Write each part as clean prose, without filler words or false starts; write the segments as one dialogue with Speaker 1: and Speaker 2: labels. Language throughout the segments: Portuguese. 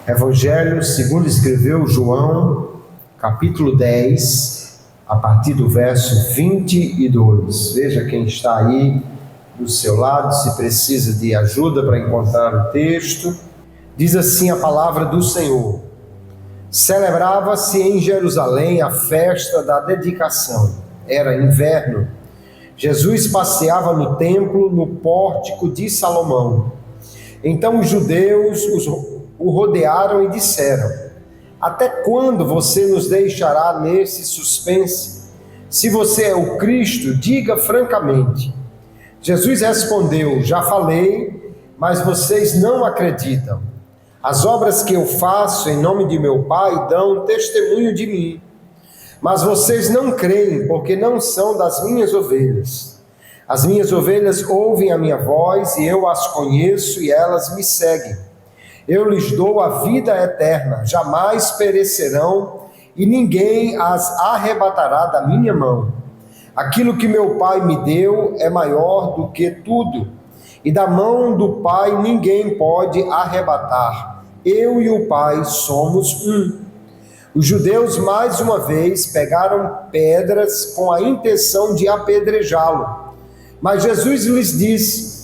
Speaker 1: Evangelho segundo escreveu João, capítulo 10, a partir do verso 22. Veja quem está aí do seu lado, se precisa de ajuda para encontrar o texto. Diz assim a palavra do Senhor: Celebrava-se em Jerusalém a festa da dedicação. Era inverno. Jesus passeava no templo, no pórtico de Salomão. Então os judeus o rodearam e disseram: Até quando você nos deixará nesse suspense? Se você é o Cristo, diga francamente. Jesus respondeu: Já falei, mas vocês não acreditam. As obras que eu faço em nome de meu Pai dão testemunho de mim. Mas vocês não creem, porque não são das minhas ovelhas. As minhas ovelhas ouvem a minha voz e eu as conheço e elas me seguem. Eu lhes dou a vida eterna, jamais perecerão e ninguém as arrebatará da minha mão. Aquilo que meu Pai me deu é maior do que tudo, e da mão do Pai ninguém pode arrebatar. Eu e o Pai somos um. Os judeus mais uma vez pegaram pedras com a intenção de apedrejá-lo. Mas Jesus lhes disse: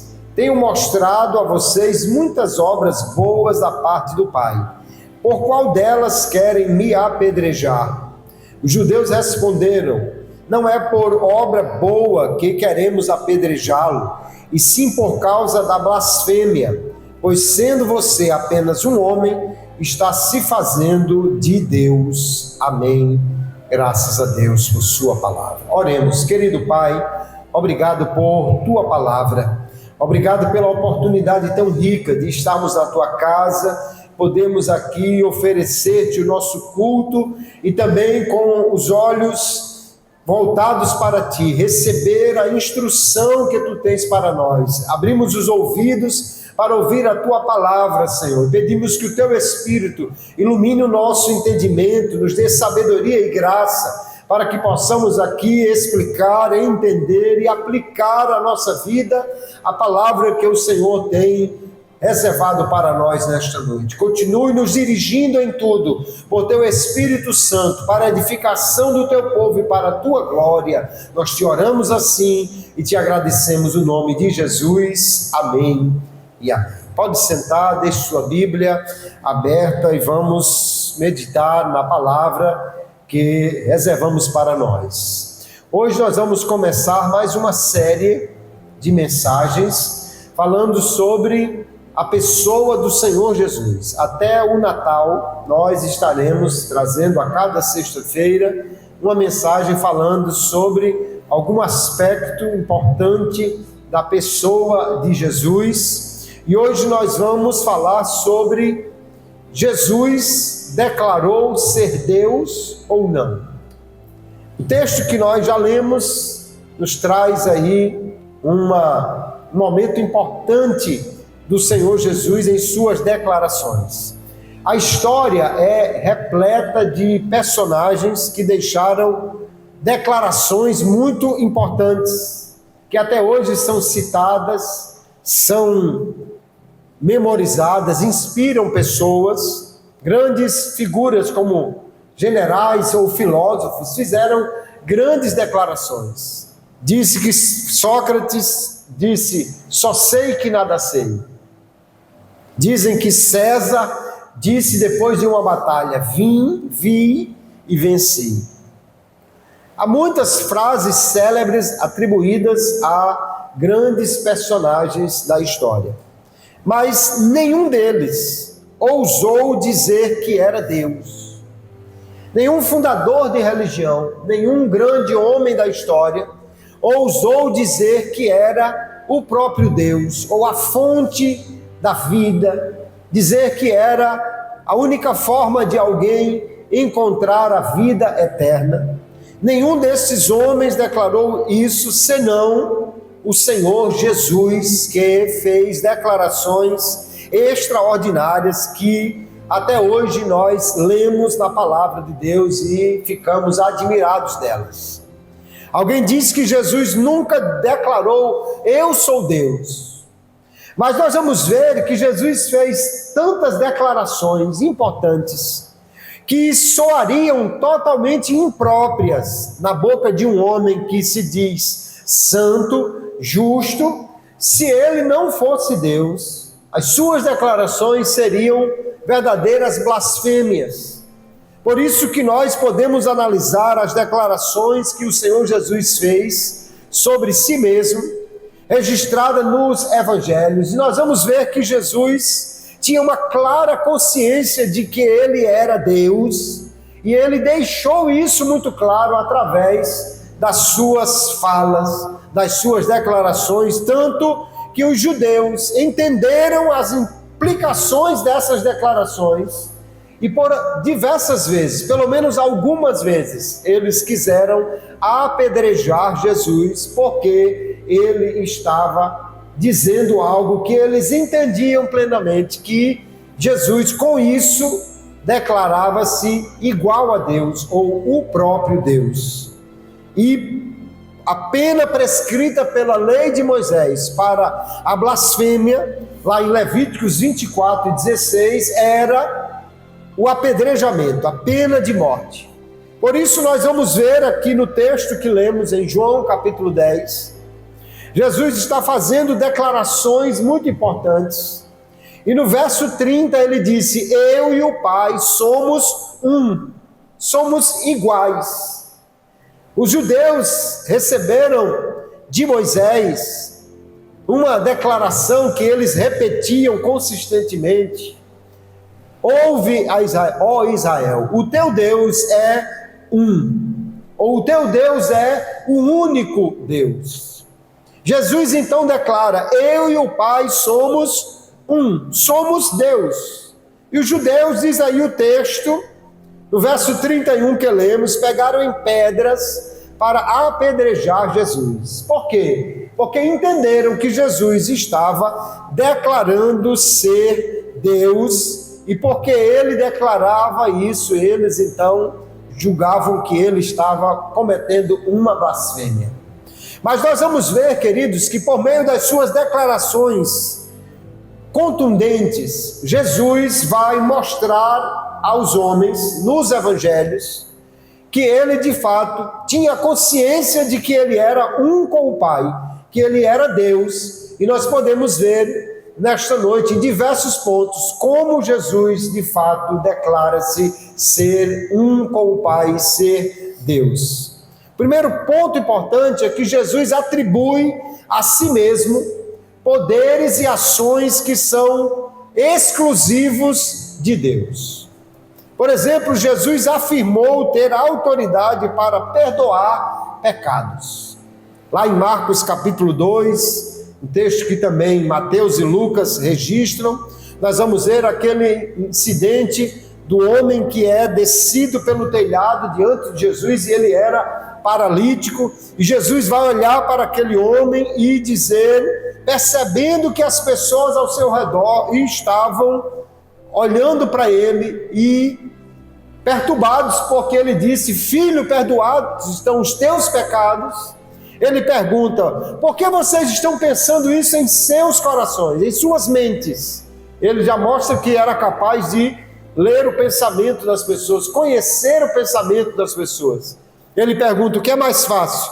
Speaker 1: Tenho mostrado a vocês muitas obras boas da parte do Pai. Por qual delas querem me apedrejar? Os judeus responderam: Não é por obra boa que queremos apedrejá-lo, e sim por causa da blasfêmia, pois sendo você apenas um homem, está se fazendo de Deus. Amém. Graças a Deus por sua palavra. Oremos. Querido Pai, obrigado por tua palavra. Obrigado pela oportunidade tão rica de estarmos na tua casa, podemos aqui oferecer-te o nosso culto e também com os olhos voltados para ti, receber a instrução que tu tens para nós. Abrimos os ouvidos para ouvir a tua palavra, Senhor. Pedimos que o teu Espírito ilumine o nosso entendimento, nos dê sabedoria e graça, para que possamos aqui explicar, entender e aplicar à nossa vida a palavra que o Senhor tem reservado para nós nesta noite. Continue nos dirigindo em tudo, por teu Espírito Santo, para a edificação do teu povo e para a tua glória. Nós te oramos assim e te agradecemos no nome de Jesus. Amém e amém. Pode sentar, deixe sua Bíblia aberta e vamos meditar na palavra que reservamos para nós. Hoje nós vamos começar mais uma série de mensagens falando sobre a pessoa do Senhor Jesus. Até o Natal nós estaremos trazendo a cada sexta-feira uma mensagem falando sobre algum aspecto importante da pessoa de Jesus. E hoje nós vamos falar sobre Jesus declarou ser Deus ou não. O texto que nós já lemos nos traz aí um momento importante do Senhor Jesus em suas declarações. A história é repleta de personagens que deixaram declarações muito importantes, que até hoje são citadas, são memorizadas, inspiram pessoas. Grandes figuras como generais ou filósofos fizeram grandes declarações. Disse que Sócrates disse: Só sei que nada sei. Dizem que César disse depois de uma batalha: Vim, vi e venci. Há muitas frases célebres atribuídas a grandes personagens da história, mas nenhum deles ousou dizer que era Deus. Nenhum fundador de religião, nenhum grande homem da história ousou dizer que era o próprio Deus, ou a fonte da vida, dizer que era a única forma de alguém encontrar a vida eterna. Nenhum desses homens declarou isso, senão o Senhor Jesus, que fez declarações extraordinárias que até hoje nós lemos na palavra de Deus e ficamos admirados delas. Alguém disse que Jesus nunca declarou: Eu sou Deus. Mas nós vamos ver que Jesus fez tantas declarações importantes que soariam totalmente impróprias na boca de um homem que se diz santo, justo. Se ele não fosse Deus, as suas declarações seriam verdadeiras blasfêmias. Por isso que nós podemos analisar as declarações que o Senhor Jesus fez sobre si mesmo, registrada nos evangelhos, e nós vamos ver que Jesus tinha uma clara consciência de que ele era Deus, e ele deixou isso muito claro através das suas falas, das suas declarações, tanto que os judeus entenderam as implicações dessas declarações, e por diversas vezes, pelo menos algumas vezes, eles quiseram apedrejar Jesus, porque ele estava dizendo algo que eles entendiam plenamente, que Jesus com isso declarava-se igual a Deus, ou o próprio Deus. E a pena prescrita pela lei de Moisés para a blasfêmia, lá em Levíticos 24:16, era o apedrejamento, a pena de morte. Por isso nós vamos ver aqui no texto que lemos em João capítulo 10, Jesus está fazendo declarações muito importantes. E no verso 30 ele disse: eu e o Pai somos um, somos iguais. Os judeus receberam de Moisés uma declaração que eles repetiam consistentemente. Ouve a Israel, ó Israel, o teu Deus é um, ou o teu Deus é o único Deus. Jesus então declara: eu e o Pai somos um, somos Deus. E os judeus, diz aí o texto, no verso 31 que lemos, pegaram em pedras para apedrejar Jesus. Por quê? Porque entenderam que Jesus estava declarando ser Deus, e porque ele declarava isso, eles então julgavam que ele estava cometendo uma blasfêmia. Mas nós vamos ver, queridos, que por meio das suas declarações contundentes, Jesus vai mostrar aos homens, nos evangelhos, que ele de fato tinha consciência de que ele era um com o Pai, que ele era Deus, e nós podemos ver nesta noite, em diversos pontos, como Jesus de fato declara-se ser um com o Pai, ser Deus. Primeiro ponto importante é que Jesus atribui a si mesmo poderes e ações que são exclusivos de Deus. Por exemplo, Jesus afirmou ter autoridade para perdoar pecados. Lá em Marcos capítulo 2, um texto que também Mateus e Lucas registram, nós vamos ver aquele incidente do homem que é descido pelo telhado diante de Jesus, e ele era paralítico, e Jesus vai olhar para aquele homem e dizer, percebendo que as pessoas ao seu redor estavam olhando para ele e perturbados, porque ele disse: filho, perdoados estão os teus pecados. Ele pergunta: por que vocês estão pensando isso em seus corações, em suas mentes? Ele já mostra que era capaz de ler o pensamento das pessoas, conhecer o pensamento das pessoas. Ele pergunta: o que é mais fácil?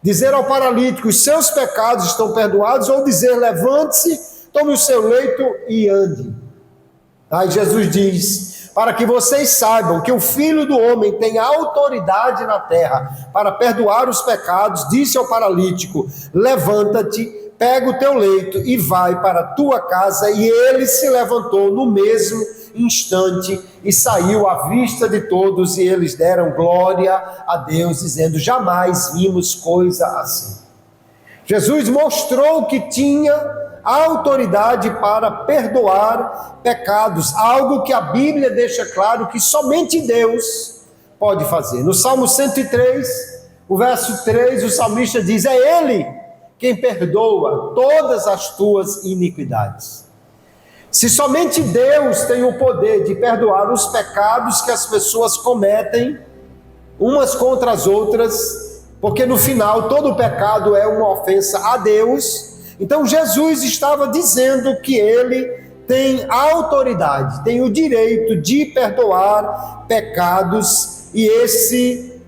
Speaker 1: Dizer ao paralítico: os seus pecados estão perdoados, ou dizer: levante-se, tome o seu leito e ande? Aí Jesus diz: para que vocês saibam que o Filho do Homem tem autoridade na terra para perdoar os pecados, disse ao paralítico: levanta-te, pega o teu leito e vai para a tua casa. E ele se levantou no mesmo instante e saiu à vista de todos, e eles deram glória a Deus, dizendo: jamais vimos coisa assim. Jesus mostrou que tinha autoridade para perdoar pecados, algo que a Bíblia deixa claro que somente Deus pode fazer. No Salmo 103, o verso 3, o salmista diz: é Ele quem perdoa todas as tuas iniquidades. Se somente Deus tem o poder de perdoar os pecados que as pessoas cometem umas contra as outras, porque no final todo pecado é uma ofensa a Deus, Então Jesus estava dizendo que ele tem autoridade, tem o direito de perdoar pecados, e esse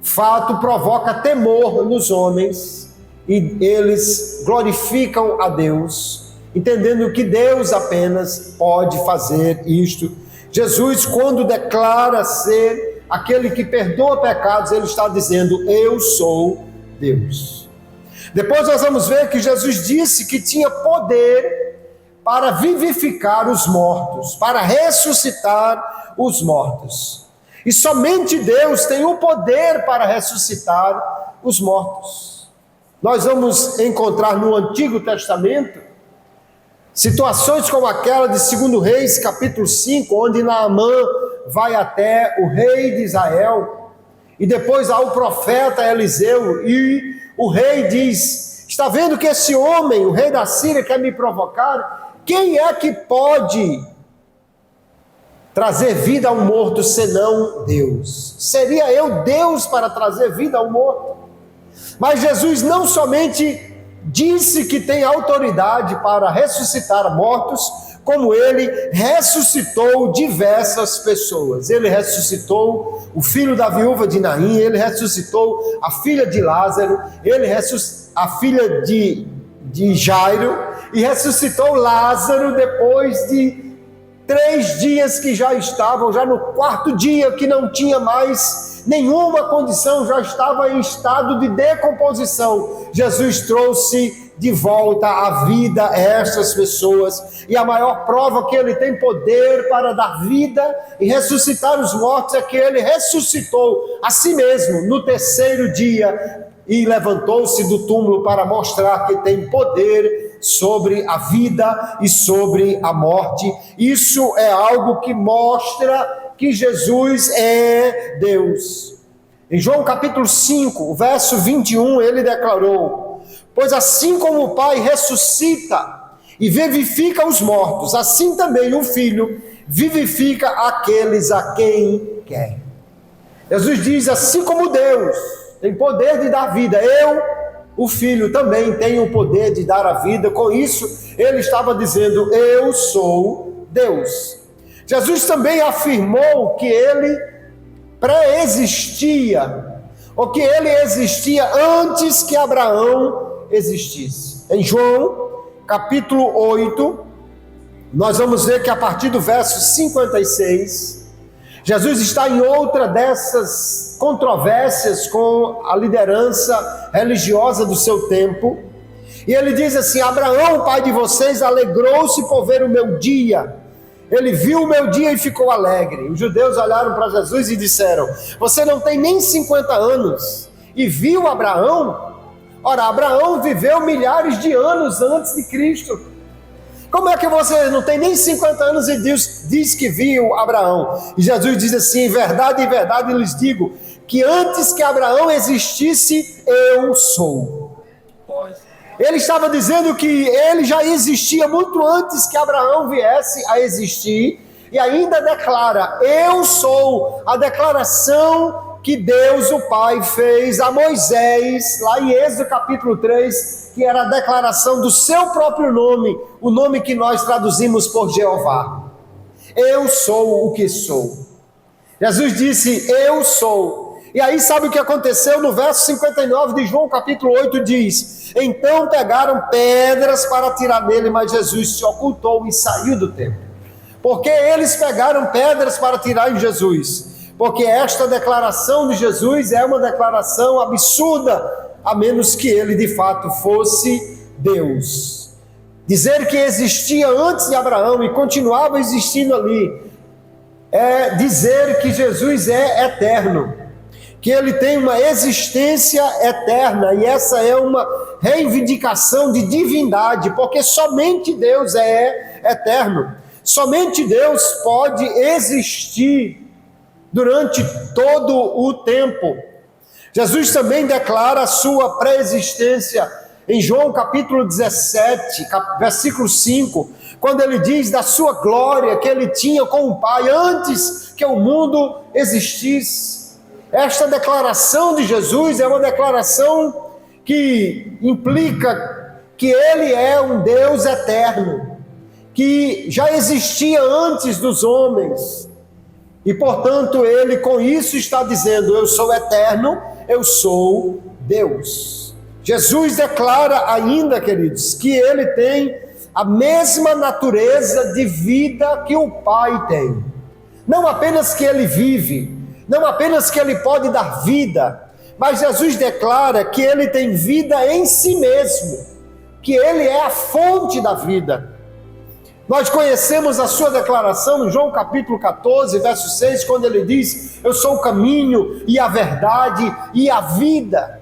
Speaker 1: fato provoca temor nos homens, e eles glorificam a Deus, entendendo que Deus apenas pode fazer isto. Jesus, quando declara ser aquele que perdoa pecados, ele está dizendo: eu sou Deus. Depois nós vamos ver que Jesus disse que tinha poder para vivificar os mortos, para ressuscitar os mortos. E somente Deus tem o poder para ressuscitar os mortos. Nós vamos encontrar no Antigo Testamento situações como aquela de 2 Reis, capítulo 5, onde Naamã vai até o rei de Israel, e depois há o profeta Eliseu, e o rei diz: está vendo que esse homem, o rei da Síria, quer me provocar? Quem é que pode trazer vida a um morto senão Deus? Seria eu Deus para trazer vida a um morto? Mas Jesus não somente disse que tem autoridade para ressuscitar mortos, como ele ressuscitou diversas pessoas. Ele ressuscitou o filho da viúva de Naim, ele ressuscitou a filha de Lázaro, ele ressuscitou a filha de Jairo, e ressuscitou Lázaro depois de 3 dias que já estavam, já no 4º dia, que não tinha mais nenhuma condição, já estava em estado de decomposição. Jesus trouxe de volta à vida estas pessoas, e a maior prova que ele tem poder para dar vida e ressuscitar os mortos é que ele ressuscitou a si mesmo no 3º dia e levantou-se do túmulo para mostrar que tem poder sobre a vida e sobre a morte. Isso é algo que mostra que Jesus é Deus. Em João capítulo 5, verso 21, ele declarou: pois assim como o Pai ressuscita e vivifica os mortos, assim também o Filho vivifica aqueles a quem quer. Jesus diz: assim como Deus tem poder de dar vida, eu, o Filho, também tenho o poder de dar a vida. Com isso, ele estava dizendo: eu sou Deus. Jesus também afirmou que ele pré-existia, ou que ele existia antes que Abraão existisse. Em João, capítulo 8, nós vamos ver que a partir do verso 56, Jesus está em outra dessas controvérsias com a liderança religiosa do seu tempo, e ele diz assim: Abraão, pai de vocês, alegrou-se por ver o meu dia. Ele viu o meu dia e ficou alegre. Os judeus olharam para Jesus e disseram: você não tem nem 50 anos e viu Abraão? Ora, Abraão viveu milhares de anos antes de Cristo. Como é que você não tem nem 50 anos e Deus diz que viu Abraão? E Jesus diz assim: em verdade, lhes digo, que antes que Abraão existisse, eu sou. Ele estava dizendo que ele já existia muito antes que Abraão viesse a existir, e ainda declara: eu sou. A declaração que Deus, o Pai, fez a Moisés, lá em Êxodo capítulo 3, que era a declaração do seu próprio nome, o nome que nós traduzimos por Jeová. Eu sou o que sou. Jesus disse: eu sou. E aí sabe o que aconteceu? No verso 59 de João capítulo 8 diz: então pegaram pedras para atirar nele, mas Jesus se ocultou e saiu do templo. Por que eles pegaram pedras para atirar em Jesus? Porque esta declaração de Jesus é uma declaração absurda, a menos que ele de fato fosse Deus. Dizer que existia antes de Abraão e continuava existindo ali, é dizer que Jesus é eterno, que ele tem uma existência eterna, e essa é uma reivindicação de divindade, porque somente Deus é eterno, somente Deus pode existir durante todo o tempo. Jesus também declara a sua pré-existência em João capítulo 17, versículo 5, quando ele diz da sua glória que ele tinha com o Pai antes que o mundo existisse. Esta declaração de Jesus é uma declaração que implica que ele é um Deus eterno, que já existia antes dos homens, e portanto ele com isso está dizendo: eu sou eterno, eu sou Deus. Jesus declara ainda, queridos, que ele tem a mesma natureza de vida que o Pai tem. Não apenas que ele vive, não apenas que ele pode dar vida, mas Jesus declara que ele tem vida em si mesmo, que ele é a fonte da vida. Nós conhecemos a sua declaração no João capítulo 14, verso 6, quando ele diz: eu sou o caminho e a verdade e a vida.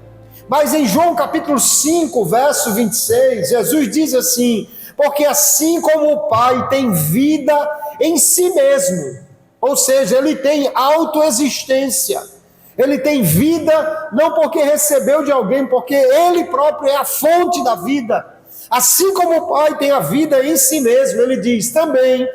Speaker 1: Mas em João capítulo 5, verso 26, Jesus diz assim: porque assim como o Pai tem vida em si mesmo, ou seja, ele tem autoexistência, ele tem vida não porque recebeu de alguém, porque ele próprio é a fonte da vida. Assim como o Pai tem a vida em si mesmo, ele diz também,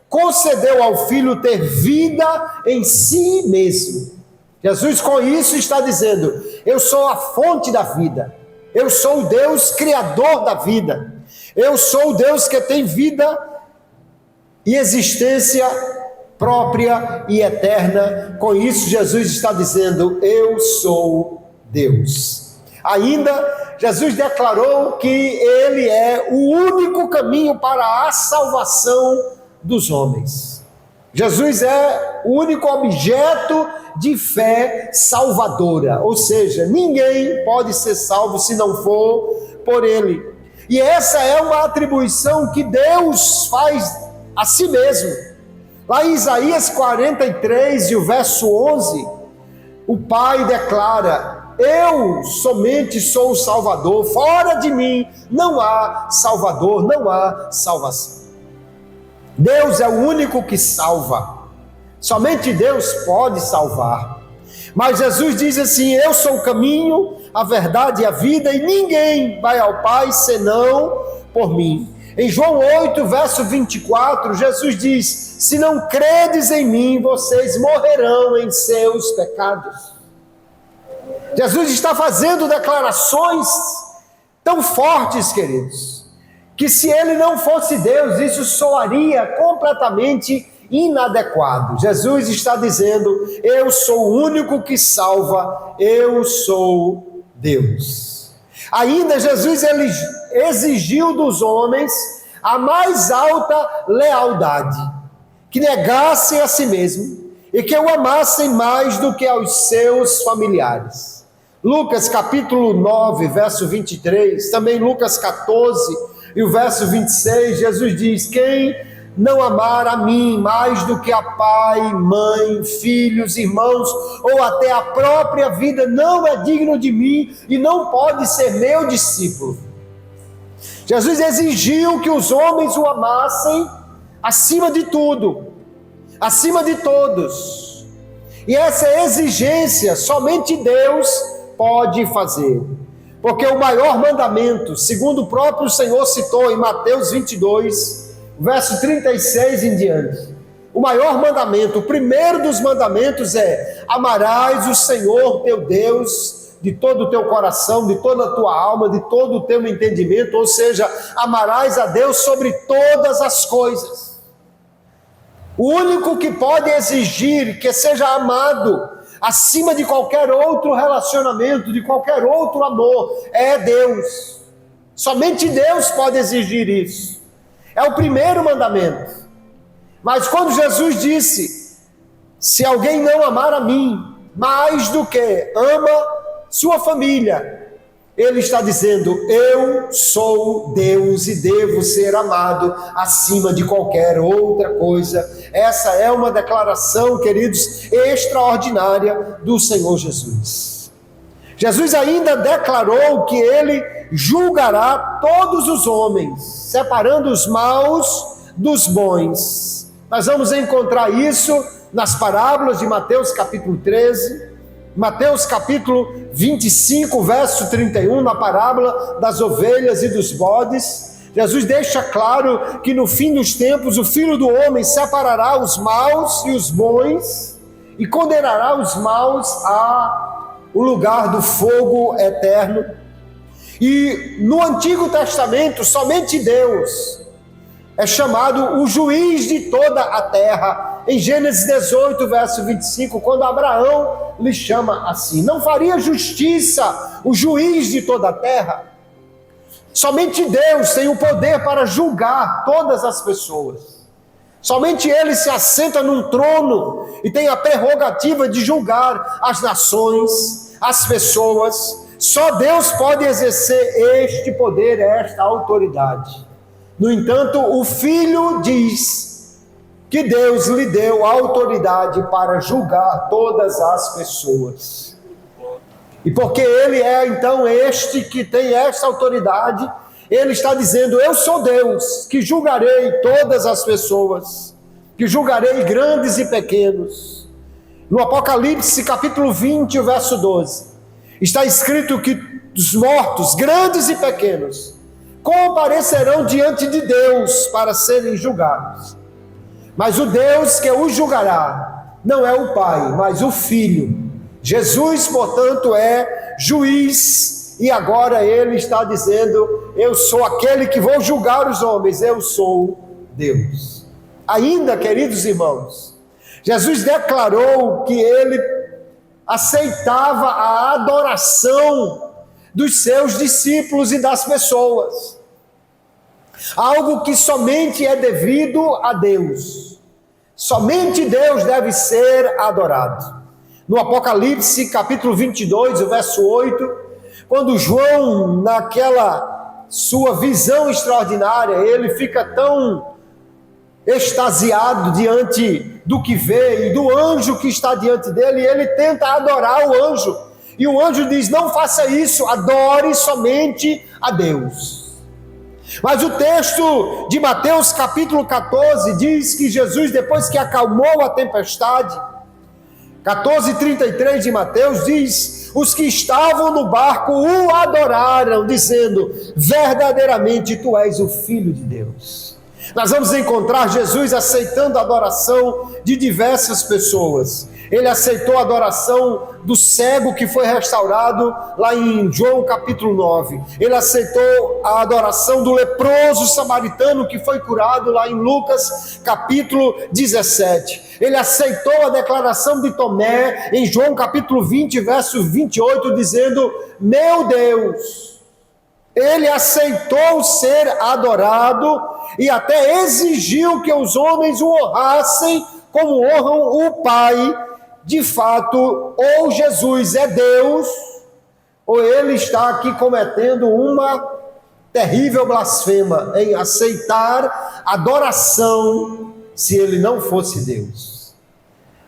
Speaker 1: concedeu ao Filho ter vida em si mesmo. Jesus com isso está dizendo: eu sou a fonte da vida, eu sou o Deus criador da vida, eu sou o Deus que tem vida e existência própria e eterna. Com isso Jesus está dizendo: eu sou Deus. Ainda, Jesus declarou que ele é o único caminho para a salvação dos homens. Jesus é o único objeto de fé salvadora, ou seja, ninguém pode ser salvo se não for por ele. E essa é uma atribuição que Deus faz a si mesmo. Lá em Isaías 43 e o verso 11, o Pai declara: eu somente sou o Salvador, fora de mim não há Salvador, não há salvação. Deus é o único que salva, somente Deus pode salvar. Mas Jesus diz assim: eu sou o caminho, a verdade e a vida, e ninguém vai ao Pai senão por mim. Em João 8, verso 24, Jesus diz: se não credes em mim, vocês morrerão em seus pecados. Jesus está fazendo declarações tão fortes, queridos, que se ele não fosse Deus, isso soaria completamente inadequado. Jesus está dizendo: eu sou o único que salva, eu sou Deus. Ainda Jesus ele exigiu dos homens a mais alta lealdade, que negassem a si mesmo e que o amassem mais do que aos seus familiares. Lucas capítulo 9, verso 23, também Lucas 14 e o verso 26, Jesus diz: quem não amar a mim mais do que a pai, mãe, filhos, irmãos, ou até a própria vida, não é digno de mim e não pode ser meu discípulo. Jesus exigiu que os homens o amassem acima de tudo, acima de todos. E essa exigência somente Deus pode fazer. Porque o maior mandamento, segundo o próprio Senhor citou em Mateus 22, verso 36 em diante, o maior mandamento, o primeiro dos mandamentos é: amarás o Senhor teu Deus de todo o teu coração, de toda a tua alma, de todo o teu entendimento, ou seja, amarás a Deus sobre todas as coisas. O único que pode exigir que seja amado acima de qualquer outro relacionamento, de qualquer outro amor, é Deus. Somente Deus pode exigir isso. É o primeiro mandamento. Mas quando Jesus disse: se alguém não amar a mim mais do que ama sua família, ele está dizendo: eu sou Deus e devo ser amado acima de qualquer outra coisa. Essa é uma declaração, queridos, extraordinária do Senhor Jesus. Jesus ainda declarou que ele julgará todos os homens, separando os maus dos bons. Nós vamos encontrar isso nas parábolas de Mateus capítulo 13, Mateus capítulo 25, verso 31, na parábola das ovelhas e dos bodes. Jesus deixa claro que no fim dos tempos o Filho do Homem separará os maus e os bons e condenará os maus a o lugar do fogo eterno. E no Antigo Testamento, somente Deus é chamado o juiz de toda a terra. Em Gênesis 18, verso 25, quando Abraão lhe chama assim: não faria justiça o juiz de toda a terra? Somente Deus tem o poder para julgar todas as pessoas. Somente Ele se assenta num trono e tem a prerrogativa de julgar as nações, as pessoas. Só Deus pode exercer este poder, esta autoridade. No entanto, o Filho diz que Deus lhe deu a autoridade para julgar todas as pessoas. E porque Ele é então este que tem esta autoridade, Ele está dizendo: eu sou Deus, que julgarei todas as pessoas, que julgarei grandes e pequenos. No Apocalipse capítulo 20, verso 12, está escrito que os mortos, grandes e pequenos, comparecerão diante de Deus para serem julgados. Mas o Deus que os julgará não é o Pai, mas o Filho. Jesus, portanto, é juiz, e agora Ele está dizendo: eu sou aquele que vou julgar os homens, eu sou Deus. Ainda, queridos irmãos, Jesus declarou que Ele aceitava a adoração dos seus discípulos e das pessoas, algo que somente é devido a Deus. Somente Deus deve ser adorado. No Apocalipse capítulo 22, o verso 8, quando João, naquela sua visão extraordinária, ele fica tão extasiado diante do que vê e do anjo que está diante dele, e ele tenta adorar o anjo, e o anjo diz: não faça isso, adore somente a Deus. Mas o texto de Mateus capítulo 14 diz que Jesus, depois que acalmou a tempestade, 14:33 de Mateus diz: os que estavam no barco o adoraram, dizendo: verdadeiramente tu és o Filho de Deus. Nós vamos encontrar Jesus aceitando a adoração de diversas pessoas. Ele aceitou a adoração do cego que foi restaurado lá em João capítulo 9. Ele aceitou a adoração do leproso samaritano que foi curado lá em Lucas capítulo 17. Ele aceitou a declaração de Tomé em João capítulo 20, verso 28, dizendo: meu Deus. Ele aceitou ser adorado e até exigiu que os homens o honrassem como honram o Pai. De fato, ou Jesus é Deus, ou ele está aqui cometendo uma terrível blasfema em aceitar adoração se ele não fosse Deus.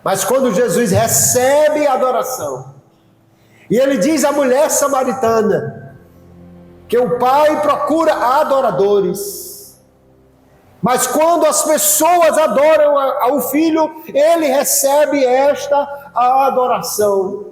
Speaker 1: Mas quando Jesus recebe a adoração, e ele diz à mulher samaritana que o Pai procura adoradores, mas quando as pessoas adoram ao Filho, ele recebe esta adoração.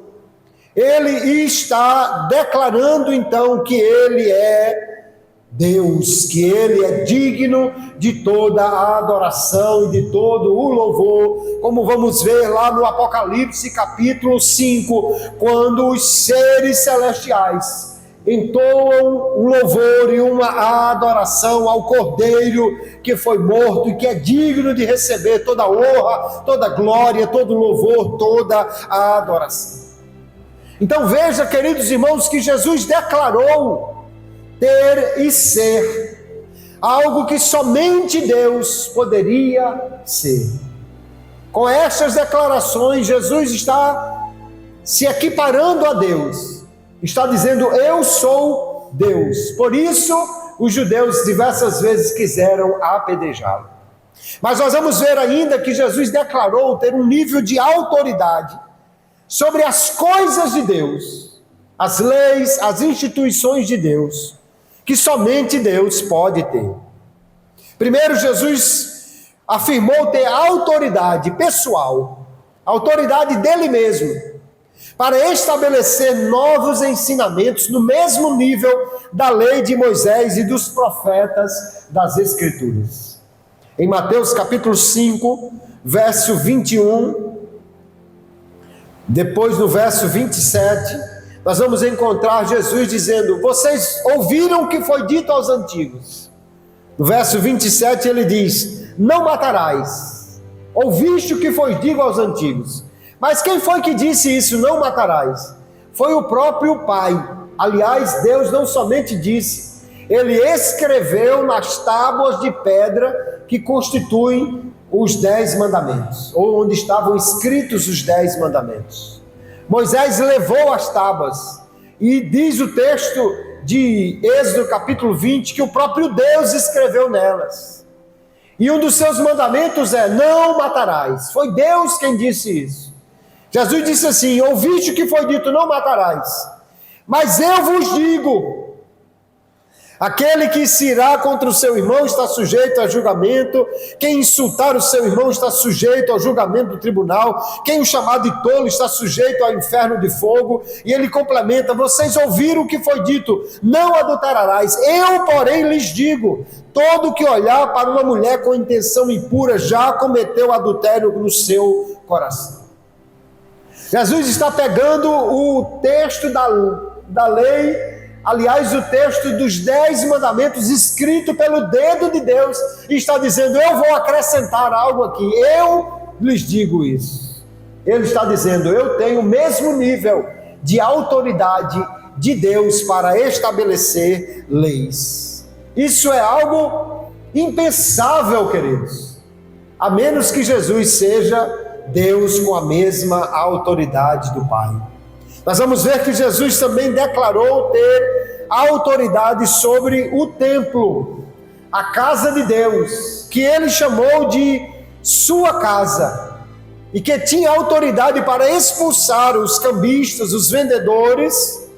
Speaker 1: Ele está declarando então que ele é Deus, que ele é digno de toda a adoração e de todo o louvor, como vamos ver lá no Apocalipse capítulo 5, quando os seres celestiais entoam um louvor e uma adoração ao Cordeiro que foi morto e que é digno de receber toda a honra, toda a glória, todo o louvor, toda a adoração. Então veja, queridos irmãos, que Jesus declarou ter e ser algo que somente Deus poderia ser. Com estas declarações, Jesus está se equiparando a Deus. Está dizendo: eu sou Deus. Por isso, os judeus diversas vezes quiseram apedrejá-lo. Mas nós vamos ver ainda que Jesus declarou ter um nível de autoridade sobre as coisas de Deus, as leis, as instituições de Deus, que somente Deus pode ter. Primeiro, Jesus afirmou ter autoridade pessoal, autoridade dele mesmo, para estabelecer novos ensinamentos no mesmo nível da lei de Moisés e dos profetas das Escrituras. Em Mateus capítulo 5, verso 21, depois no verso 27, nós vamos encontrar Jesus dizendo: vocês ouviram o que foi dito aos antigos. No verso 27 ele diz: não matarás. Ouviste o que foi dito aos antigos. Mas quem foi que disse isso, não matarás? Foi o próprio Pai. Aliás, Deus não somente disse, ele escreveu nas tábuas de pedra que constituem os 10 mandamentos, ou onde estavam escritos os 10 mandamentos. Moisés levou as tábuas, e diz o texto de Êxodo capítulo 20, que o próprio Deus escreveu nelas. E um dos seus mandamentos é: não matarás. Foi Deus quem disse isso. Jesus disse assim: ouviste o que foi dito, não matarás. Mas eu vos digo, aquele que se irá contra o seu irmão está sujeito a julgamento, quem insultar o seu irmão está sujeito ao julgamento do tribunal, quem o chamar de tolo está sujeito ao inferno de fogo. E ele complementa: vocês ouviram o que foi dito, não adulterarás. Eu, porém, lhes digo, todo que olhar para uma mulher com intenção impura já cometeu adultério no seu coração. Jesus está pegando o texto da lei, aliás, o texto dos 10 mandamentos escrito pelo dedo de Deus, e está dizendo: eu vou acrescentar algo aqui, eu lhes digo isso. Ele está dizendo: eu tenho o mesmo nível de autoridade de Deus para estabelecer leis. Isso é algo impensável, queridos, a menos que Jesus seja Deus com a mesma autoridade do Pai. Nós vamos ver que Jesus também declarou ter autoridade sobre o templo, a casa de Deus, que ele chamou de sua casa, e que tinha autoridade para expulsar os cambistas, os vendedores,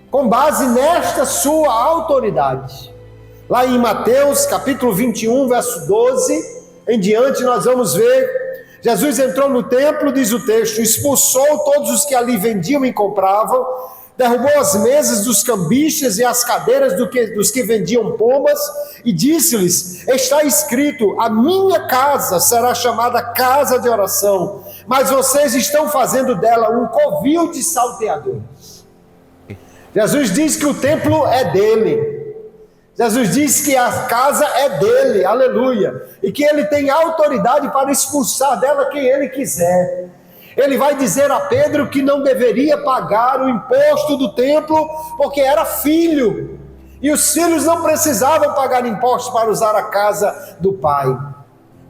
Speaker 1: com base nesta sua autoridade. Lá em Mateus capítulo 21, verso 12 em diante, nós vamos ver: Jesus entrou no templo, diz o texto, expulsou todos os que ali vendiam e compravam, derrubou as mesas dos cambistas e as cadeiras dos que vendiam pombas, e disse-lhes: está escrito, a minha casa será chamada casa de oração, mas vocês estão fazendo dela um covil de salteadores. Jesus diz que o templo é dele. Jesus diz que a casa é dele, aleluia, e que ele tem autoridade para expulsar dela quem ele quiser. Ele vai dizer a Pedro que não deveria pagar o imposto do templo, porque era filho, e os filhos não precisavam pagar impostos para usar a casa do Pai.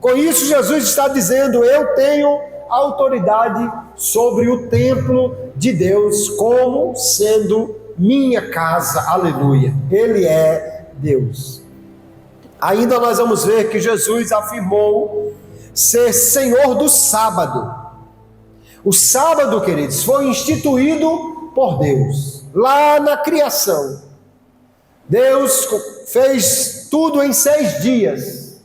Speaker 1: Com isso, Jesus está dizendo: eu tenho autoridade sobre o templo de Deus, como sendo minha casa, aleluia. Ele é Deus. Ainda nós vamos ver que Jesus afirmou ser Senhor do sábado. O sábado, queridos, foi instituído por Deus lá na criação. Deus fez tudo em 6 dias,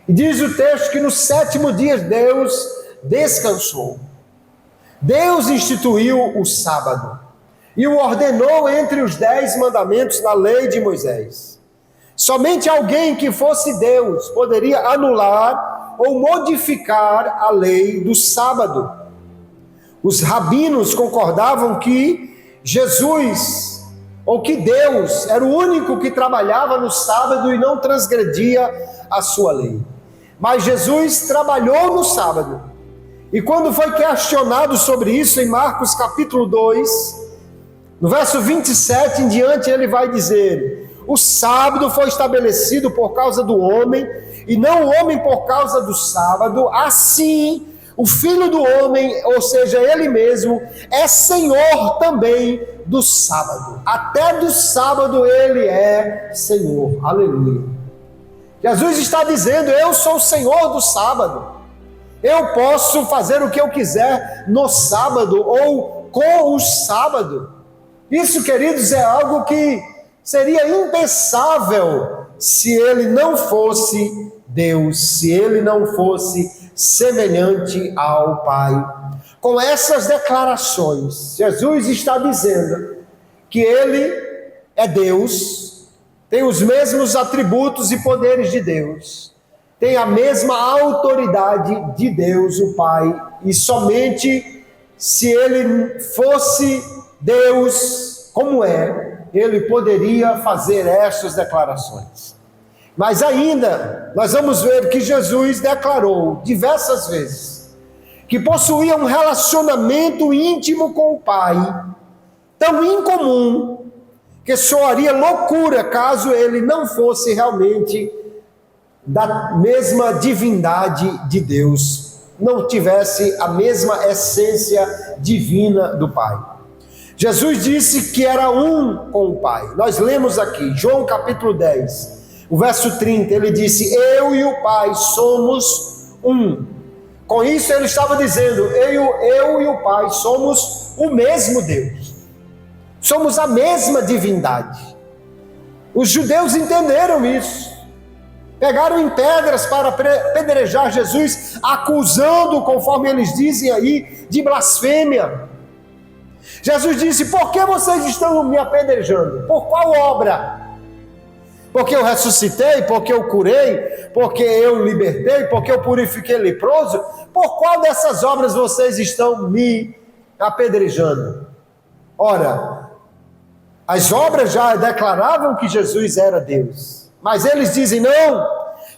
Speaker 1: e diz o texto que no 7º dia Deus descansou. Deus instituiu o sábado e o ordenou entre os 10 mandamentos na lei de Moisés. Somente alguém que fosse Deus poderia anular ou modificar a lei do sábado. Os rabinos concordavam que Jesus, ou que Deus, era o único que trabalhava no sábado e não transgredia a sua lei. Mas Jesus trabalhou no sábado. E quando foi questionado sobre isso em Marcos capítulo 2, no verso 27 em diante, ele vai dizer: o sábado foi estabelecido por causa do homem, e não o homem por causa do sábado. Assim, o Filho do Homem, ou seja, ele mesmo, é Senhor também do sábado. Até do sábado ele é Senhor. Aleluia. Jesus está dizendo: eu sou o Senhor do sábado. Eu posso fazer o que eu quiser no sábado ou com o sábado. Isso, queridos, é algo que seria impensável se ele não fosse Deus, se ele não fosse semelhante ao Pai. Com essas declarações, Jesus está dizendo que ele é Deus, tem os mesmos atributos e poderes de Deus, tem a mesma autoridade de Deus, o Pai, e somente se ele fosse Deus como é, ele poderia fazer estas declarações. Mas ainda, nós vamos ver que Jesus declarou diversas vezes que possuía um relacionamento íntimo com o Pai, tão incomum, que soaria loucura caso ele não fosse realmente da mesma divindade de Deus, não tivesse a mesma essência divina do Pai. Jesus disse que era um com o Pai. Nós lemos aqui, João capítulo 10, o verso 30, ele disse: eu e o Pai somos um. Com isso ele estava dizendo, eu e o Pai somos o mesmo Deus. Somos a mesma divindade. Os judeus entenderam isso. Pegaram em pedras para apedrejar Jesus, acusando, conforme eles dizem aí, de blasfêmia. Jesus disse: por que vocês estão me apedrejando? Por qual obra? Porque eu ressuscitei, porque eu curei, porque eu libertei, porque eu purifiquei leproso? Por qual dessas obras vocês estão me apedrejando? Ora, as obras já declaravam que Jesus era Deus, mas eles dizem: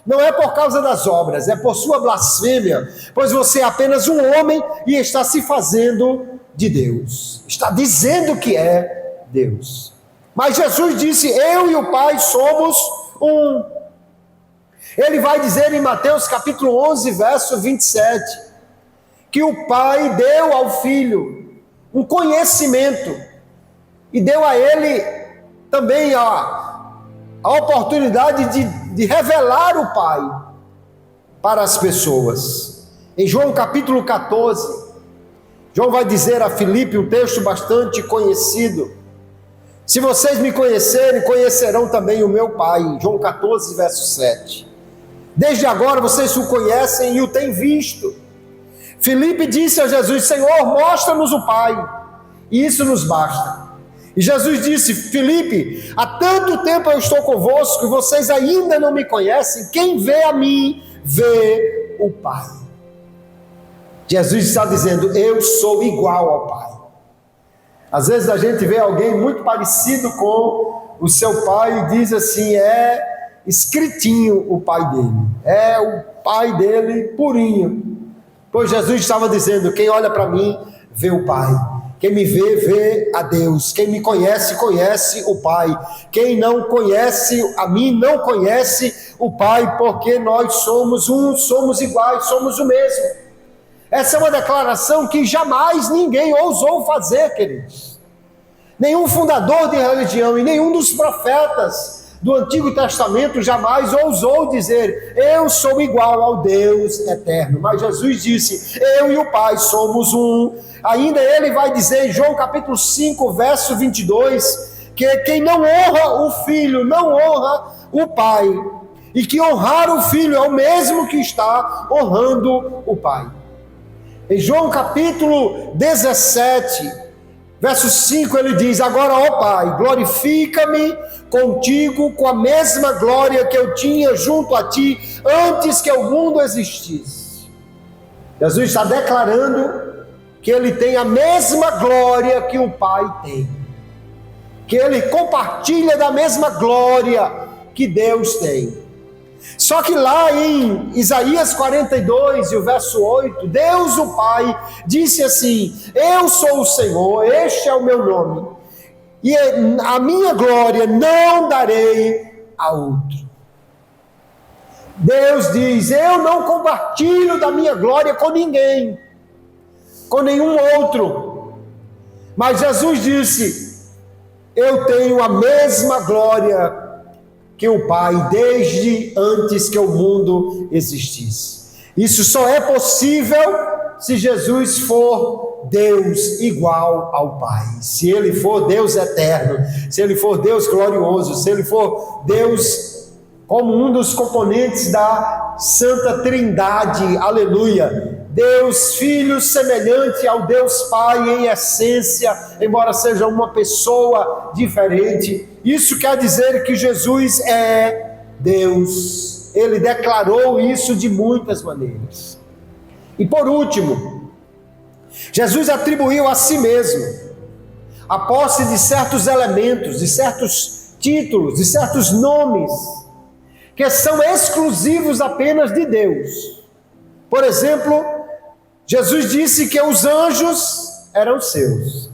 Speaker 1: não é por causa das obras, é por sua blasfêmia, pois você é apenas um homem e está se fazendo de Deus, está dizendo que é Deus. Mas Jesus disse: eu e o Pai somos um. Ele vai dizer em Mateus capítulo 11, verso 27, que o Pai deu ao Filho um conhecimento e deu a ele também a oportunidade de revelar o Pai para as pessoas. Em João capítulo 14, João vai dizer a Filipe, um texto bastante conhecido: se vocês me conhecerem, conhecerão também o meu Pai. João 14, verso 7. Desde agora vocês o conhecem e o têm visto. Filipe disse a Jesus: Senhor, mostra-nos o Pai, e isso nos basta. E Jesus disse: Filipe, há tanto tempo eu estou convosco e vocês ainda não me conhecem. Quem vê a mim, vê o Pai. Jesus está dizendo: eu sou igual ao Pai. Às vezes a gente vê alguém muito parecido com o seu pai e diz assim: é escritinho o pai dele, é o pai dele purinho. Pois Jesus estava dizendo: quem olha para mim, vê o Pai. Quem me vê, vê a Deus. Quem me conhece, conhece o Pai. Quem não conhece a mim, não conhece o Pai, porque nós somos um, somos iguais, somos o mesmo. Essa é uma declaração que jamais ninguém ousou fazer, queridos. Nenhum fundador de religião e nenhum dos profetas do Antigo Testamento jamais ousou dizer: eu sou igual ao Deus eterno. Mas Jesus disse: eu e o Pai somos um. Ainda ele vai dizer em João capítulo 5, verso 22, que quem não honra o Filho, não honra o Pai. E que honrar o Filho é o mesmo que está honrando o Pai. Em João capítulo 17, verso 5, ele diz: agora, ó Pai, glorifica-me contigo com a mesma glória que eu tinha junto a ti antes que o mundo existisse. Jesus está declarando que ele tem a mesma glória que o Pai tem, que ele compartilha da mesma glória que Deus tem. Só que lá em Isaías 42 e o verso 8, Deus o Pai disse assim: eu sou o Senhor, este é o meu nome, e a minha glória não darei a outro. Deus diz: eu não compartilho da minha glória com ninguém, com nenhum outro. Mas Jesus disse: eu tenho a mesma glória que o Pai, desde antes que o mundo existisse. Isso só é possível se Jesus for Deus igual ao Pai. Se ele for Deus eterno, se ele for Deus glorioso, se ele for Deus como um dos componentes da Santa Trindade, aleluia. Deus Filho semelhante ao Deus Pai em essência, embora seja uma pessoa diferente. Isso quer dizer que Jesus é Deus. Ele declarou isso de muitas maneiras. E por último, Jesus atribuiu a si mesmo a posse de certos elementos, de certos títulos, de certos nomes, que são exclusivos apenas de Deus. Por exemplo, Jesus disse que os anjos eram seus.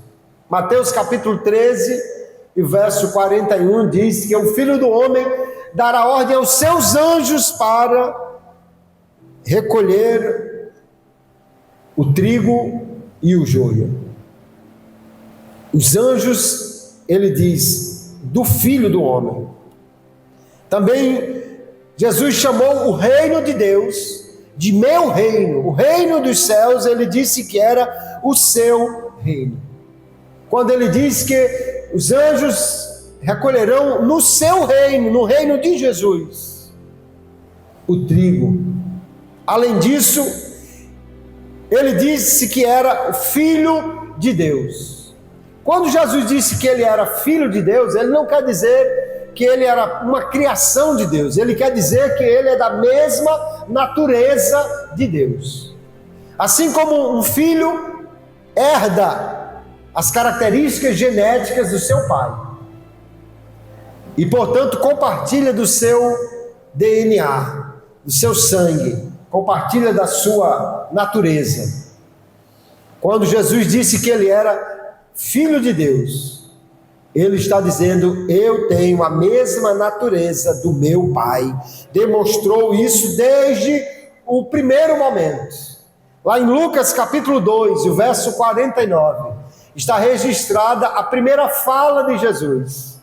Speaker 1: Mateus capítulo 13, e verso 41 diz que o Filho do Homem dará ordem aos seus anjos para recolher o trigo e o joio. Os anjos, ele diz, do Filho do Homem. Também Jesus chamou o reino de Deus de meu reino. O reino dos céus, ele disse que era o seu reino. Quando ele diz que os anjos recolherão no seu reino, no reino de Jesus, o trigo. Além disso, ele disse que era o Filho de Deus. Quando Jesus disse que ele era Filho de Deus, ele não quer dizer que ele era uma criação de Deus. Ele quer dizer que ele é da mesma natureza de Deus. Assim como um filho herda as características genéticas do seu pai e, portanto, compartilha do seu DNA, do seu sangue, compartilha da sua natureza. Quando Jesus disse que ele era Filho de Deus, ele está dizendo: eu tenho a mesma natureza do meu Pai. Demonstrou isso desde o primeiro momento. Lá em Lucas capítulo 2, o verso 49, está registrada a primeira fala de Jesus.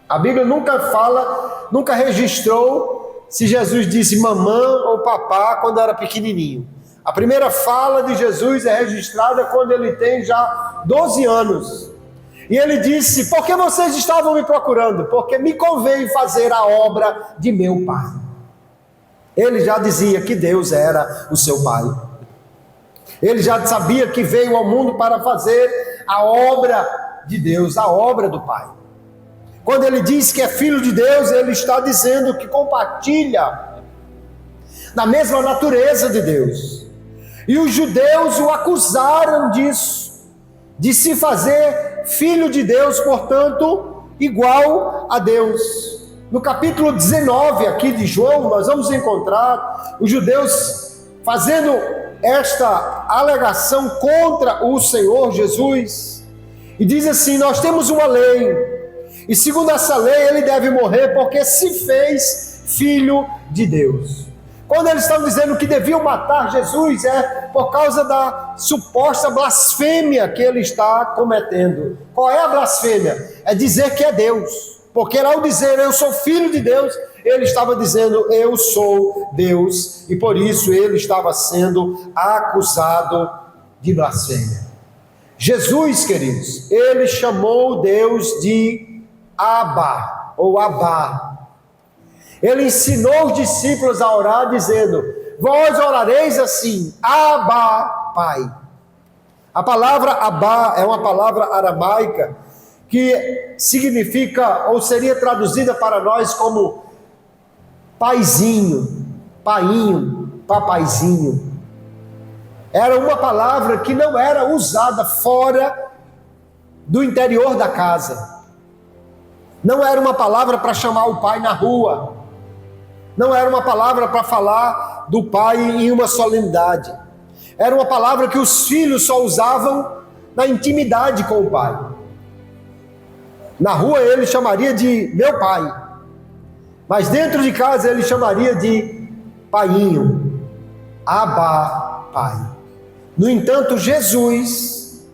Speaker 1: A Bíblia nunca registrou se Jesus disse mamã ou papá quando era pequenininho. A primeira fala de Jesus é registrada quando ele tem já 12 anos. E ele disse: por que vocês estavam me procurando? Porque me convém fazer a obra de meu Pai. Ele já dizia que Deus era o seu Pai. Ele já sabia que veio ao mundo para fazer a obra de Deus, a obra do Pai. Quando ele diz que é Filho de Deus, ele está dizendo que compartilha da mesma natureza de Deus. E os judeus o acusaram disso, de se fazer Filho de Deus, portanto, igual a Deus. No capítulo 19 aqui de João, nós vamos encontrar os judeus fazendo esta alegação contra o Senhor Jesus. E diz assim: nós temos uma lei, e segundo essa lei ele deve morrer porque se fez Filho de Deus. Quando eles estão dizendo que deviam matar Jesus, é por causa da suposta blasfêmia que ele está cometendo. Qual é a blasfêmia? É dizer que é Deus. Porque ao dizer eu sou Filho de Deus, ele estava dizendo eu sou Deus. E por isso ele estava sendo acusado de blasfêmia. Jesus, queridos, ele chamou Deus de Abba, ou Abá. Ele ensinou os discípulos a orar dizendo: vós orareis assim, Abba, Pai. A palavra Abba é uma palavra aramaica que significa, ou seria traduzida para nós como paizinho, painho, papaizinho. Era uma palavra que não era usada fora do interior da casa. Não era uma palavra para chamar o pai na rua. Não era uma palavra para falar do pai em uma solenidade. Era uma palavra que os filhos só usavam na intimidade com o pai. Na rua ele chamaria de meu pai, mas dentro de casa ele chamaria de paiinho, Abá, Pai. No entanto, Jesus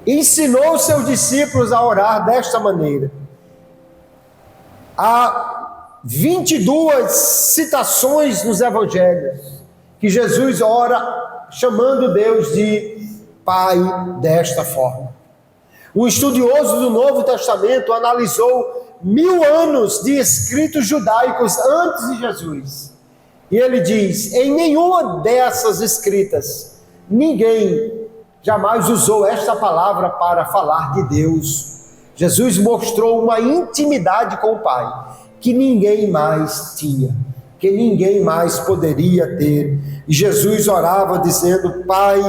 Speaker 1: ensinou os seus discípulos a orar desta maneira. Há 22 citações nos evangelhos que Jesus ora chamando Deus de Pai desta forma. Um estudioso do Novo Testamento analisou 1000 anos de escritos judaicos antes de Jesus. E ele diz: em nenhuma dessas escritas, ninguém jamais usou esta palavra para falar de Deus. Jesus mostrou uma intimidade com o Pai que ninguém mais tinha, que ninguém mais poderia ter. E Jesus orava dizendo: Pai,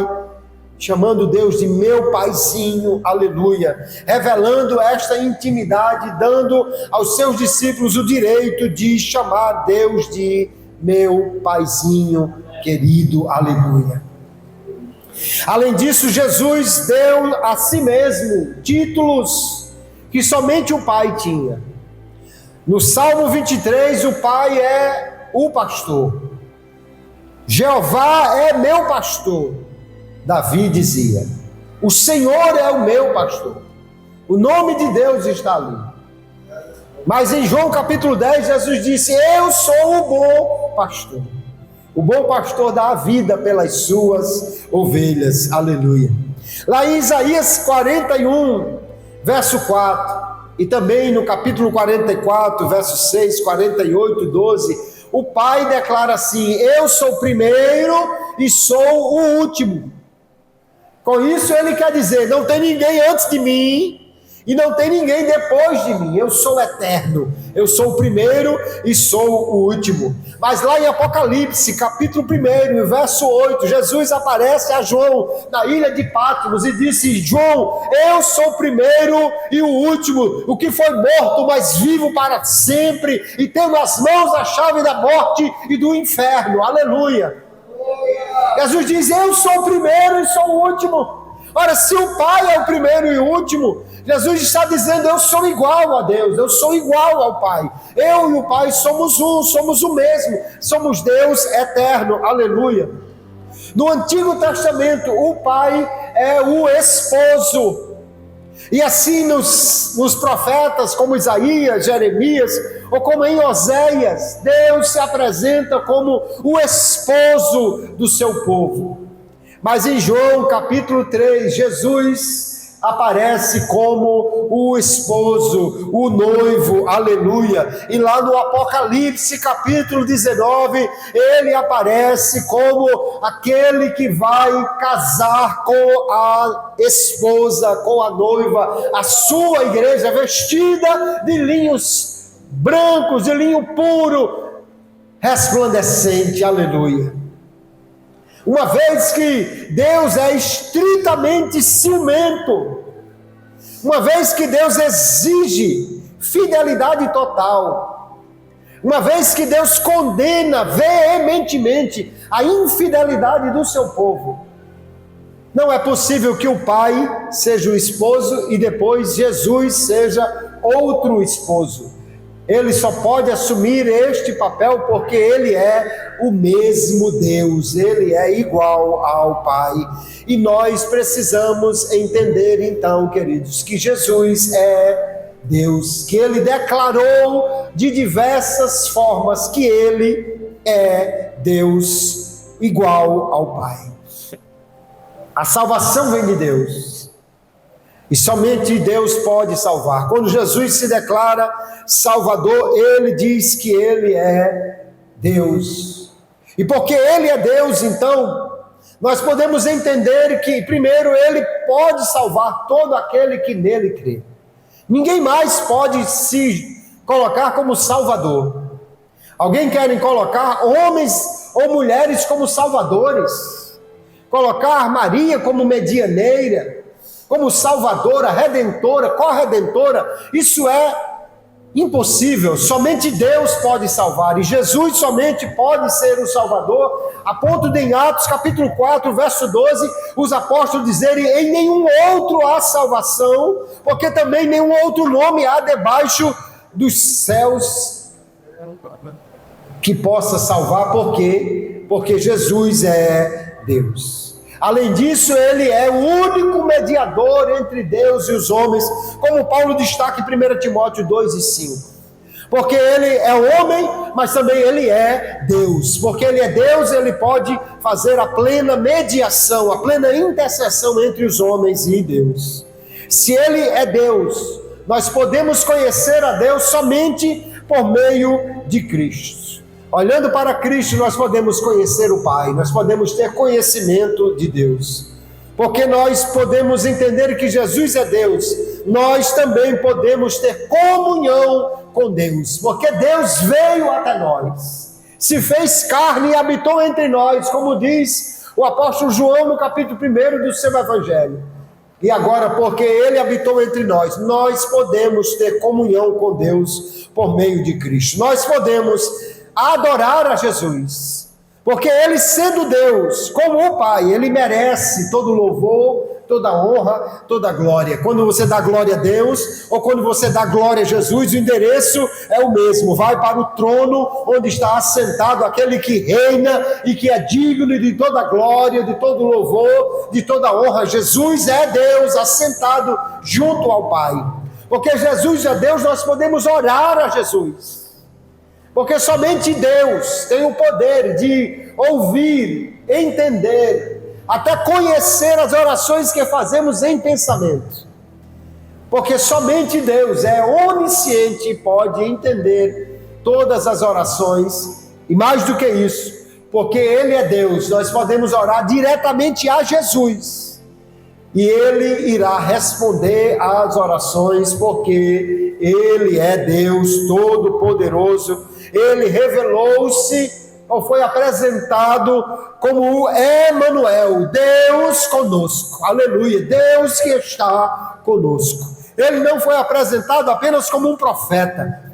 Speaker 1: chamando Deus de meu paizinho, aleluia, revelando esta intimidade, dando aos seus discípulos o direito de chamar Deus de meu paizinho querido, aleluia. Além disso, Jesus deu a si mesmo títulos que somente o Pai tinha. No Salmo 23, o Pai é o pastor. Jeová é meu pastor. Davi dizia: o Senhor é o meu pastor. O nome de Deus está ali. Mas em João capítulo 10, Jesus disse: eu sou o bom pastor. O bom pastor dá a vida pelas suas ovelhas. Aleluia. Lá em Isaías 41, verso 4, e também no capítulo 44, verso 6, 48, 12, o Pai declara assim: eu sou o primeiro e sou o último. Com isso ele quer dizer, não tem ninguém antes de mim e não tem ninguém depois de mim. Eu sou eterno, eu sou o primeiro e sou o último. Mas lá em Apocalipse, capítulo 1, verso 8, Jesus aparece a João na ilha de Patmos e disse: João, eu sou o primeiro e o último, o que foi morto, mas vivo para sempre, e tenho nas mãos a chave da morte e do inferno. Aleluia. Jesus diz: eu sou o primeiro e sou o último. Ora, se o Pai é o primeiro e o último, Jesus está dizendo: eu sou igual a Deus, eu sou igual ao Pai. Eu e o Pai somos um, somos o mesmo, somos Deus eterno, aleluia. No Antigo Testamento, o Pai é o esposo. E assim nos profetas como Isaías, Jeremias, ou como em Oséias, Deus se apresenta como o esposo do seu povo. Mas em João capítulo 3, Jesus aparece como o esposo, o noivo, aleluia. E lá no Apocalipse capítulo 19, ele aparece como aquele que vai casar com a esposa, com a noiva, a sua igreja, vestida de linhos brancos, de linho puro, resplandecente, aleluia. Uma vez que Deus é estritamente ciumento, uma vez que Deus exige fidelidade total, uma vez que Deus condena veementemente a infidelidade do seu povo, não é possível que o Pai seja o esposo e depois Jesus seja outro esposo. Ele só pode assumir este papel porque ele é o mesmo Deus, ele é igual ao Pai. E nós precisamos entender então, queridos, que Jesus é Deus, que ele declarou de diversas formas que ele é Deus igual ao Pai. A salvação vem de Deus. E somente Deus pode salvar. Quando Jesus se declara Salvador, ele diz que ele é Deus. E porque ele é Deus, então, nós podemos entender que, primeiro, ele pode salvar todo aquele que nele crê. Ninguém mais pode se colocar como Salvador. Alguém quer colocar homens ou mulheres como salvadores? Colocar Maria como medianeira, como salvadora, redentora, corredentora? Isso é impossível. Somente Deus pode salvar, e Jesus somente pode ser o Salvador, a ponto de em Atos capítulo 4, verso 12, os apóstolos dizerem: em nenhum outro há salvação, porque também nenhum outro nome há debaixo dos céus que possa salvar. Por quê? Porque Jesus é Deus. Além disso, ele é o único mediador entre Deus e os homens, como Paulo destaca em 1 Timóteo 2 e 5. Porque ele é homem, mas também ele é Deus. Porque ele é Deus, ele pode fazer a plena mediação, a plena intercessão entre os homens e Deus. Se ele é Deus, nós podemos conhecer a Deus somente por meio de Cristo. Olhando para Cristo, nós podemos conhecer o Pai, nós podemos ter conhecimento de Deus. Porque nós podemos entender que Jesus é Deus, nós também podemos ter comunhão com Deus. Porque Deus veio até nós, se fez carne e habitou entre nós, como diz o apóstolo João no capítulo 1 do seu evangelho. E agora, porque ele habitou entre nós, nós podemos ter comunhão com Deus por meio de Cristo. Nós podemos adorar a Jesus, porque ele, sendo Deus, como o Pai, ele merece todo louvor, toda honra, toda glória. Quando você dá glória a Deus, ou quando você dá glória a Jesus, o endereço é o mesmo. Vai para o trono onde está assentado aquele que reina e que é digno de toda glória, de todo louvor, de toda honra. Jesus é Deus assentado junto ao Pai. Porque Jesus é Deus, nós podemos orar a Jesus. Porque somente Deus tem o poder de ouvir, entender, até conhecer as orações que fazemos em pensamento. Porque somente Deus é onisciente e pode entender todas as orações. E mais do que isso, porque Ele é Deus, nós podemos orar diretamente a Jesus. E Ele irá responder às orações, porque Ele é Deus Todo-Poderoso. Ele revelou-se, ou foi apresentado como o Emanuel, Deus conosco, aleluia, Deus que está conosco. Ele não foi apresentado apenas como um profeta,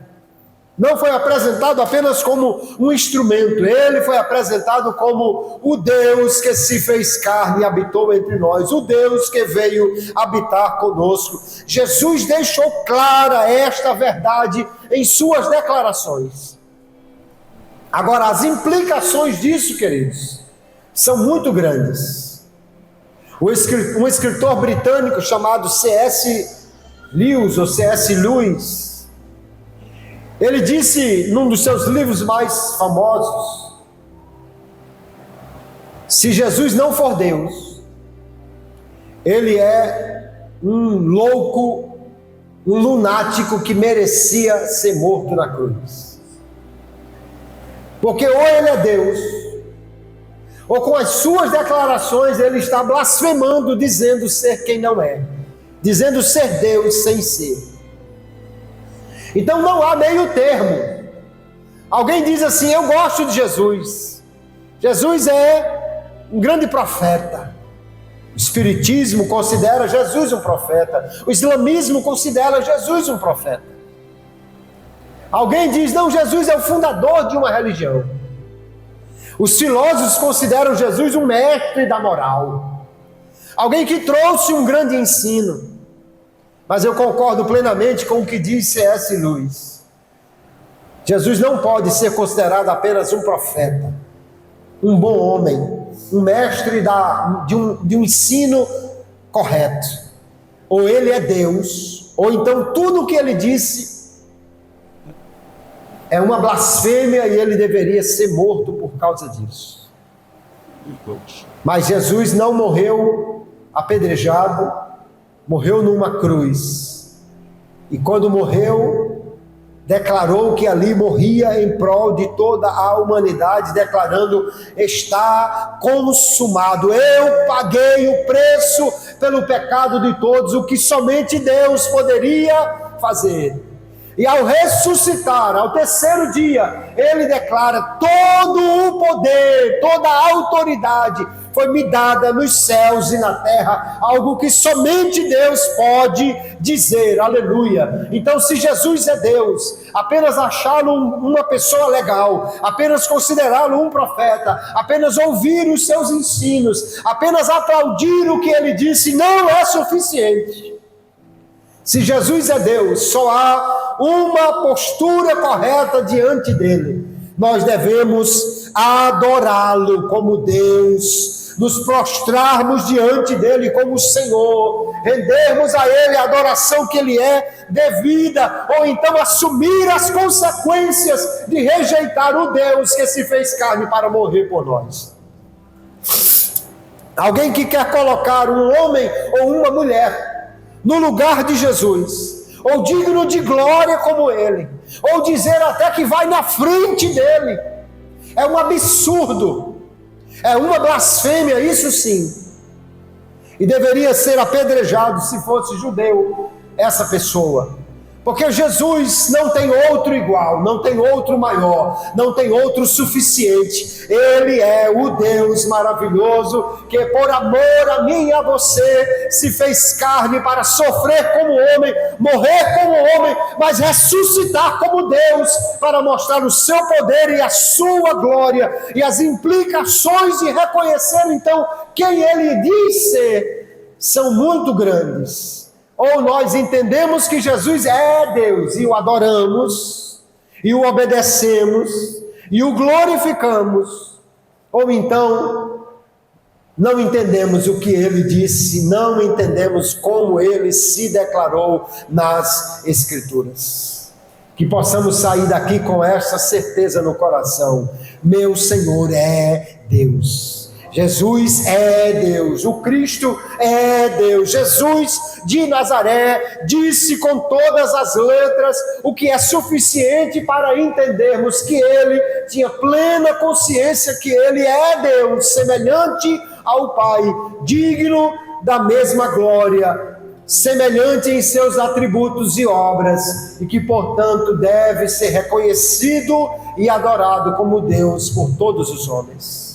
Speaker 1: não foi apresentado apenas como um instrumento, ele foi apresentado como o Deus que se fez carne e habitou entre nós, o Deus que veio habitar conosco. Jesus deixou clara esta verdade em suas declarações. Agora, as implicações disso, queridos, são muito grandes. Um escritor britânico chamado C.S. Lewis, ou C.S. Lewis, ele disse num dos seus livros mais famosos: se Jesus não for Deus, ele é um louco, um lunático que merecia ser morto na cruz. Porque ou ele é Deus, ou com as suas declarações ele está blasfemando, dizendo ser quem não é, dizendo ser Deus sem ser. Então não há meio termo. Alguém diz assim: eu gosto de Jesus, Jesus é um grande profeta. O Espiritismo considera Jesus um profeta, o Islamismo considera Jesus um profeta. Alguém diz: não, Jesus é o fundador de uma religião. Os filósofos consideram Jesus um mestre da moral, alguém que trouxe um grande ensino. Mas eu concordo plenamente com o que diz C.S. Lewis. Jesus não pode ser considerado apenas um profeta, um bom homem, um mestre de um ensino correto. Ou ele é Deus, ou então tudo o que ele disse é uma blasfêmia e ele deveria ser morto por causa disso. Mas Jesus não morreu apedrejado, morreu numa cruz. E quando morreu, declarou que ali morria em prol de toda a humanidade, declarando: está consumado. Eu paguei o preço pelo pecado de todos, o que somente Deus poderia fazer. E ao ressuscitar, ao terceiro dia, ele declara: todo o poder, toda a autoridade foi me dada nos céus e na terra, algo que somente Deus pode dizer, aleluia. Então, se Jesus é Deus, apenas achá-lo uma pessoa legal, apenas considerá-lo um profeta, apenas ouvir os seus ensinos, apenas aplaudir o que ele disse, não é suficiente. Se Jesus é Deus, só há uma postura correta diante dele. Nós devemos adorá-lo como Deus, nos prostrarmos diante dele como Senhor, rendermos a ele a adoração que ele é devida, ou então assumir as consequências de rejeitar o Deus que se fez carne para morrer por nós. Alguém que quer colocar um homem ou uma mulher no lugar de Jesus, ou digno de glória como ele, ou dizer até que vai na frente dele, é um absurdo, é uma blasfêmia, isso sim, e deveria ser apedrejado se fosse judeu essa pessoa, Porque Jesus não tem outro igual, não tem outro maior, não tem outro suficiente. Ele é o Deus maravilhoso que por amor a mim e a você se fez carne para sofrer como homem, morrer como homem, mas ressuscitar como Deus para mostrar o seu poder e a sua glória e as implicações de reconhecer então quem Ele diz ser são muito grandes. Ou nós entendemos que Jesus é Deus e o adoramos, e o obedecemos, e o glorificamos, ou então não entendemos o que Ele disse, não entendemos como Ele se declarou nas Escrituras. Que possamos sair daqui com essa certeza no coração: meu Senhor é Deus. Jesus é Deus, o Cristo é Deus. Jesus de Nazaré disse com todas as letras o que é suficiente para entendermos que Ele tinha plena consciência que Ele é Deus, semelhante ao Pai, digno da mesma glória, semelhante em seus atributos e obras, e que portanto deve ser reconhecido e adorado como Deus por todos os homens.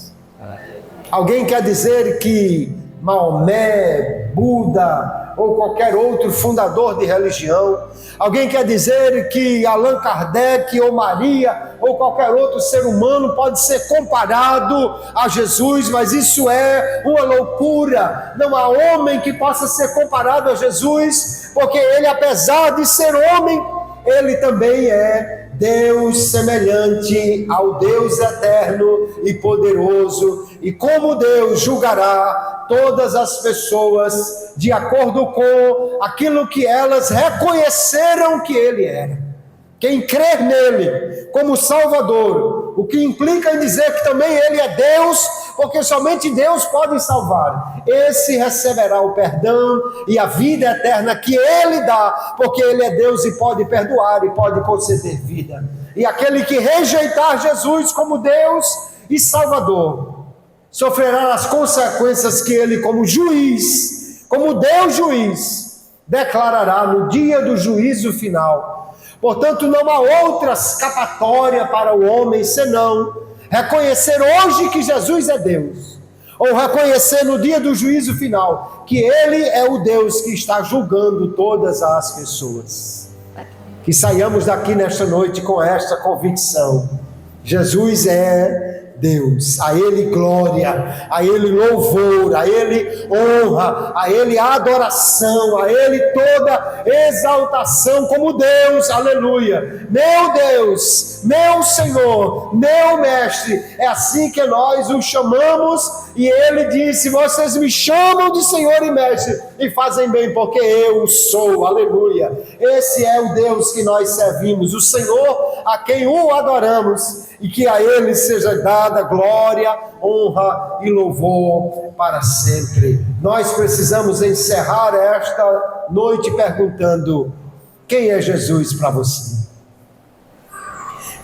Speaker 1: Alguém quer dizer que Maomé, Buda ou qualquer outro fundador de religião, alguém quer dizer que Allan Kardec ou Maria ou qualquer outro ser humano pode ser comparado a Jesus, mas isso é uma loucura. Não há homem que possa ser comparado a Jesus, porque Ele, apesar de ser homem, Ele também é Deus, semelhante ao Deus eterno e poderoso, e como Deus julgará todas as pessoas de acordo com aquilo que elas reconheceram que Ele era. Quem crer nele como Salvador, o que implica em dizer que também Ele é Deus, porque somente Deus pode salvar, esse receberá o perdão e a vida eterna que Ele dá, porque Ele é Deus e pode perdoar e pode conceder vida. E aquele que rejeitar Jesus como Deus e Salvador, sofrerá as consequências que Ele, como juiz, como Deus juiz, declarará no dia do juízo final. Portanto, não há outra escapatória para o homem senão reconhecer hoje que Jesus é Deus, ou reconhecer no dia do juízo final que Ele é o Deus que está julgando todas as pessoas. Que saiamos daqui nesta noite com esta convicção: Jesus é Deus, a Ele glória, a Ele louvor, a Ele honra, a Ele adoração, a Ele toda exaltação como Deus, aleluia. Meu Deus, meu Senhor, meu Mestre, é assim que nós o chamamos, e Ele disse: vocês me chamam de Senhor e Mestre, e fazem bem, porque eu sou, aleluia. Esse é o Deus que nós servimos, o Senhor a quem o adoramos, e que a Ele seja dada glória, honra e louvor para sempre. Nós precisamos encerrar esta noite perguntando: quem é Jesus para você?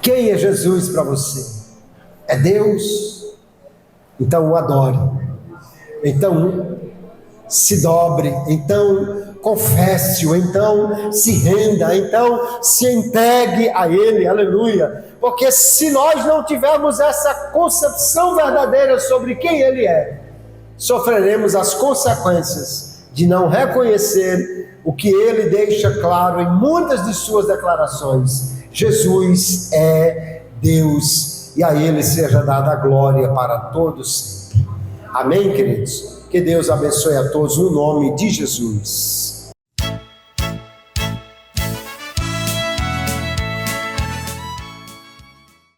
Speaker 1: Quem é Jesus para você? É Deus? Então o adore, então se dobre, então confesse-o, então se renda, então se entregue a Ele, aleluia. Porque se nós não tivermos essa concepção verdadeira sobre quem Ele é, sofreremos as consequências de não reconhecer o que Ele deixa claro em muitas de suas declarações: Jesus é Deus, e a Ele seja dada a glória para todos sempre. Amém, queridos? Que Deus abençoe a todos no nome de Jesus.